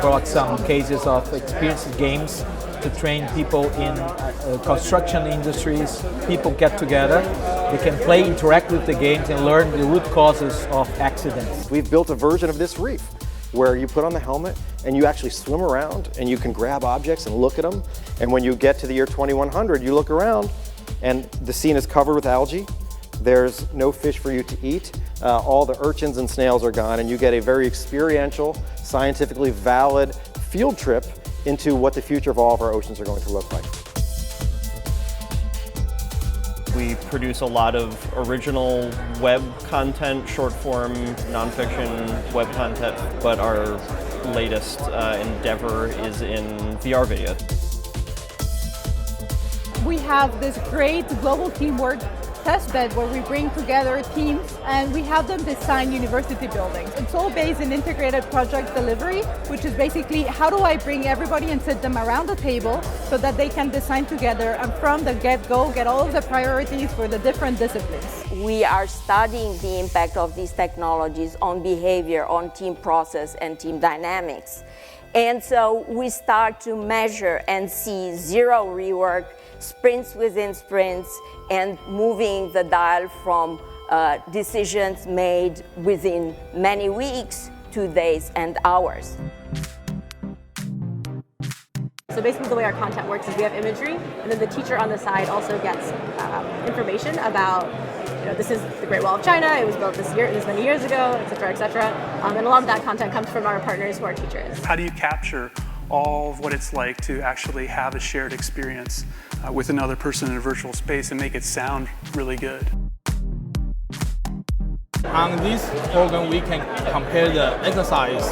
brought some cases of experience games to train people in construction industries. People get together, they can play, interact with the games and learn the root causes of accidents. We've built a version of this reef where you put on the helmet and you actually swim around and you can grab objects and look at them. And when you get to the year 2100, you look around and the scene is covered with algae. There's no fish for you to eat. All the urchins and snails are gone, and you get a very experiential, scientifically valid field trip into what the future of all of our oceans are going to look like. We produce a lot of original web content, short form, nonfiction web content, but our latest endeavor is in VR video. We have this great global teamwork testbed where we bring together teams and we have them design university buildings. It's all based in integrated project delivery, which is basically how do I bring everybody and sit them around the table so that they can design together and from the get-go get all of the priorities for the different disciplines. We are studying the impact of these technologies on behavior, on team process and team dynamics. And so we start to measure and see zero rework, sprints within sprints, and moving the dial from decisions made within many weeks to days and hours. So basically the way our content works is we have imagery, and then the teacher on the side also gets information about, this is the Great Wall of China, it was built this many years ago, et cetera, et cetera. And a lot of that content comes from our partners who are teachers. How do you capture all of what it's like to actually have a shared experience with another person in a virtual space and make it sound really good? On this program, we can compare the exercise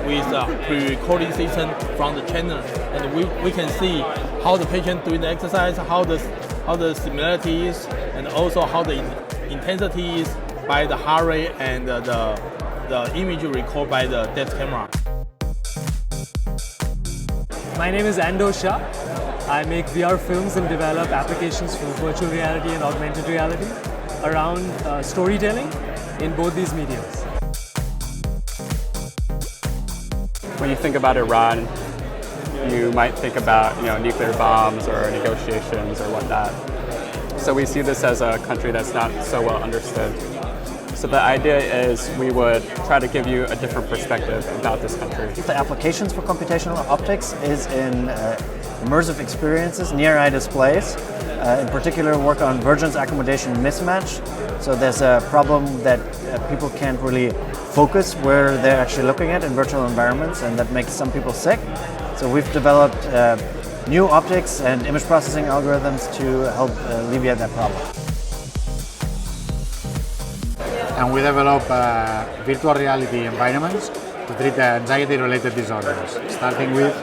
with a pre-recording system from the trainer, and we can see how the patient doing the exercise, how the similarity is, and also how the intensity is by the heart rate and the image recorded by the depth camera. My name is Ando Shah. I make VR films and develop applications for virtual reality and augmented reality around storytelling in both these mediums. When you think about Iran, you might think about nuclear bombs or negotiations or whatnot. So we see this as a country that's not so well understood. So the idea is we would try to give you a different perspective about this country. The applications for computational optics is in immersive experiences, near-eye displays. In particular, work on vergence accommodation mismatch. So there's a problem that people can't really focus where they're actually looking at in virtual environments, and that makes some people sick. So we've developed new optics and image processing algorithms to help alleviate that problem. And we develop virtual reality environments to treat anxiety-related disorders, starting with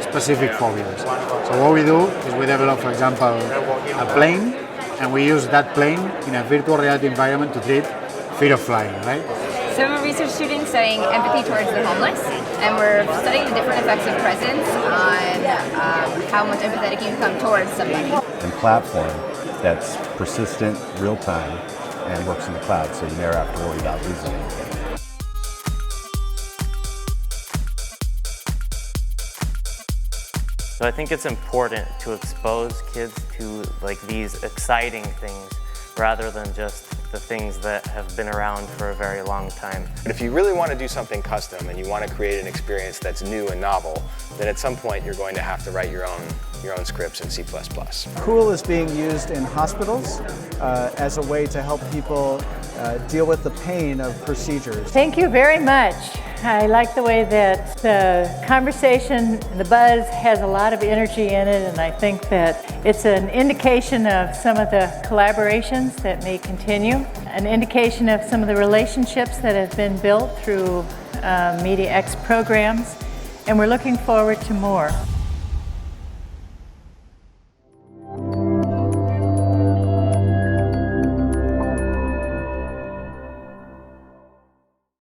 specific phobias. So what we do is we develop, for example, a plane, and we use that plane in a virtual reality environment to treat fear of flying, right? So I'm a research student studying empathy towards the homeless, and we're studying the different effects of presence on how much empathetic you can come towards somebody. And platform that's persistent, real-time, and works in the cloud, so you never have to worry about losing anything. So I think it's important to expose kids to these exciting things rather than just the things that have been around for a very long time. But if you really want to do something custom and you want to create an experience that's new and novel, then at some point you're going to have to write your own scripts in C++. Cool is being used in hospitals as a way to help people deal with the pain of procedures. Thank you very much. I like the way that the conversation, the buzz has a lot of energy in it, and I think that it's an indication of some of the collaborations that may continue, an indication of some of the relationships that have been built through MediaX programs, and we're looking forward to more.